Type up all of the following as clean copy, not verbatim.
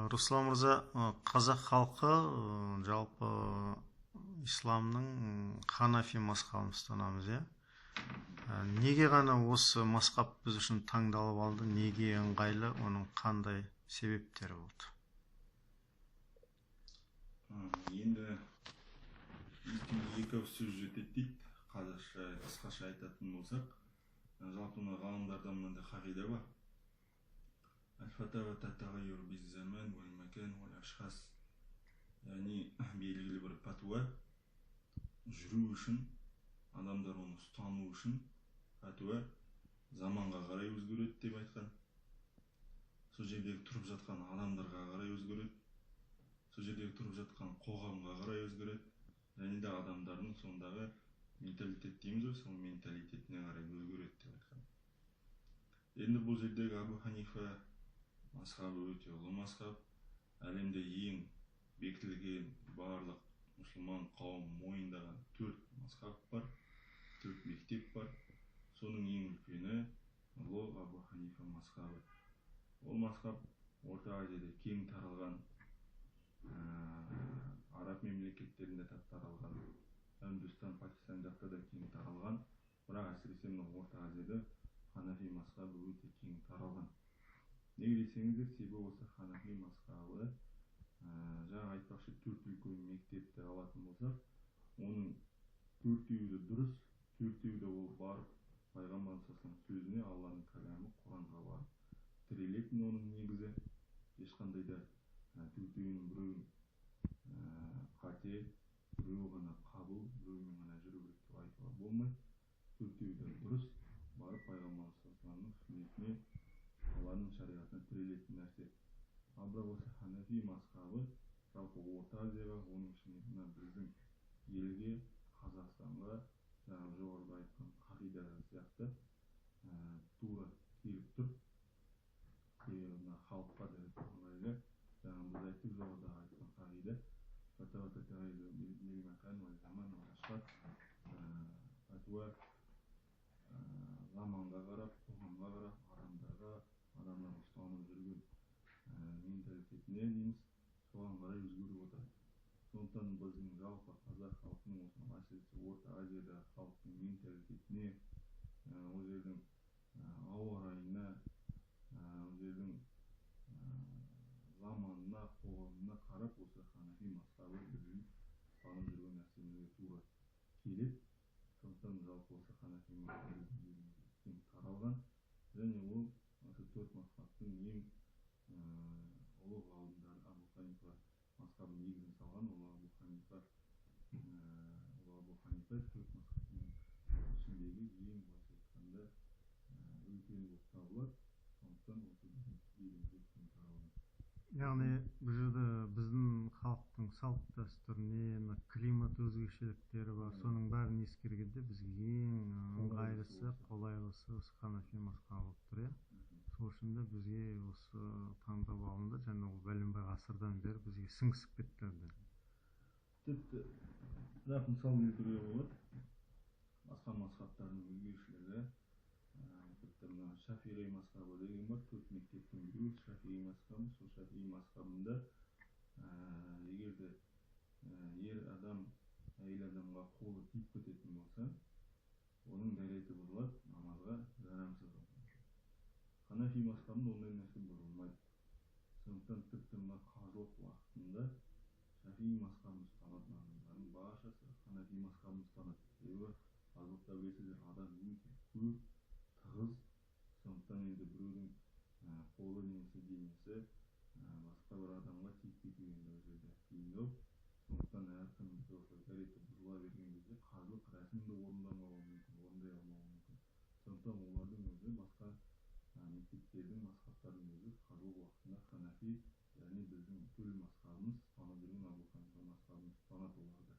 Руслан мырза, қазақ халқы жалпы исламның ханафи мазхабын ұстанамыз, иә? Неге ғана осы мазхаб біз үшін таңдалып алды? Неге ыңғайлы? Оның қандай себептері болды? Енді екі сөз жетеді дейді. Қазақша қысқаша айтатын болсақ, жалпы ғалымдарда мынандай қағида бар. Аль-фатава таттағайюр biz-заман уал-макан уал-ашхас. Яғни белгілі бір пәтуа жүру үшін, адамдар оны ұстану үшін пәтуа заманға қарай өзгереді деп айтқан. Сол жердегі тұрып жатқан адамдарға қарай өзгереді. Сол жердегі тұрып жатқан қоғамға қарай өзгереді. Және де адамдардың сондағы менталитет дейміз ғой, сол менталитетіне қарай өзгереді деп айтқан. Енді бұл жердегі Абу Ханифа мазхабы өте ұлы мазхаб. Әлемде ең бекітілген барлық мұсылман қауым мойындаған 4 мазхаб бар, 4 мектеп бар. Соның ең үлкені ол Абу Ханифа мазхабы. Ол мазхаб Орта Азияда кең таралған, араб мемлекеттерінде таралған, Үндістан, Пакистан жақта да кең таралған. Бірақ әсіресе Орта Азияда ханафи мазхабы өте кең таралған. Неге десеңіздер, себебі осы ханафи мазхабы, жаңа айтпақшы 4 үлкен мектепті алатын болсақ, оның 4-еуі де дұрыс, 4-еуі де ол барып пайғамбар сөзіне, Алланың кәламы Құранға барып тірелетін оның негізі. Ешқандай да 4-еуінің біреуін қате, біреуі ғана қабыл, біреуімен ғана жүру керек деп айтуға болмайды. 4-еуі де дұрыс, барып пайғамбар сөзінің сүннетіне, Алланың шариғатына тірелетін нәрсе. Ал бірақ осы ханафи мазхабы жалпы Орта Азияға, оның ішінде біздің елге, Қазақстанға, жаңағы жоғарыда айтқан қағида сияқты тура келіп тұр. Себебі халыққа да ыңғайлы. Жаңа біз айттық, жоғарыда айтқан қағида пәтуа заманға қарап, қоғамға қарап, адамдар ұстанып жүрген менталитетіне дейміз, соған қарай өзгеріп отырады. Сондықтан біздің жалпы қазақ халқының, әсіресе Орта Азияда халықтың менталитетіне, ол жердің ауа райына, ол жердің заманына, қоғамына қарап, осы ханафи мазхабы біздің ұстанып жүрген нәрсемізге тура келеді. Сондықтан жалпы осы ханафи мазхабы кең таралған, және ол осы 4 мазхабтың ең ұлы ғалымдары Абу Ханифа мазхабын негізін салған. Ол Абу Ханифа 4 мазхабтың ішіндегі ең былайша айтқанда үлкені болып табылады. Сондықтан осы елімізде кең таралған. Яғни бұл жерде біздің халықтың салт дәстүріне, климат өзгешеліктері бар. Соның бәрін ескергенде бізге ең ыңғайлысы, қолайлысы осы ханафи мазхабы болып тұр, иә? Сол үшін де бізге осы таңдап алынды, және ол бәленбай ғасырдан бері бізге сіңісіп кетті. Тіпті бірақ мысал келтіруге болады. Басқа мазхабтардың өзгешелігі, тіпті мына Шафиғи мазхабы деген бар, 4 мектептің біреуі Шафиғи мазхабы. Сол Шафиғи мазхабында егер де ер адам әйел адамға қолы тиіп кететін болса, оның дәреті бұзылады, намазға жарамсыз болады. Ханафи мазхабында ондай нәрсе болмайды. Сондықтан тіпті мына қажылық уақытында Шафиғи мазхабын ұстанатын адамдардың баршасы ханафи мазхабын ұстанады. Себебі қажылықта білесіздер, адам өте көп, тығыз. Сондықтан енді біреудің қолы немесе денесі басқа бір адамға тиіп кету енді ол жерде қиындау. Сондықтан әркім осылай дәреті бұзыла берген кезде қажылық рәсімді орындамауы мүмкін, орындай алмауы мүмкін. Сондықтан олардың өзі, басқа мектептердің, мазхабтардың өзі қажылық уақытында ханафи, яғни біздің төл мазхабымыз, ұстанып жүрген Абу Ханифа мазхабын ұстанады оларда.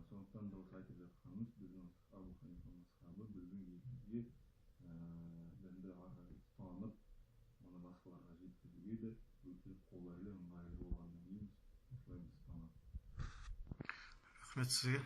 Сондықтан да осы айтып жатқанымыз, біздің Абу Ханифа мазхабы біздің елімізге дінді ұстанып, оны басқаларға жеткізуге де өте қолайлы, ыңғайлы болғаннан кейін осылай ұстанады. Рахмет сізге.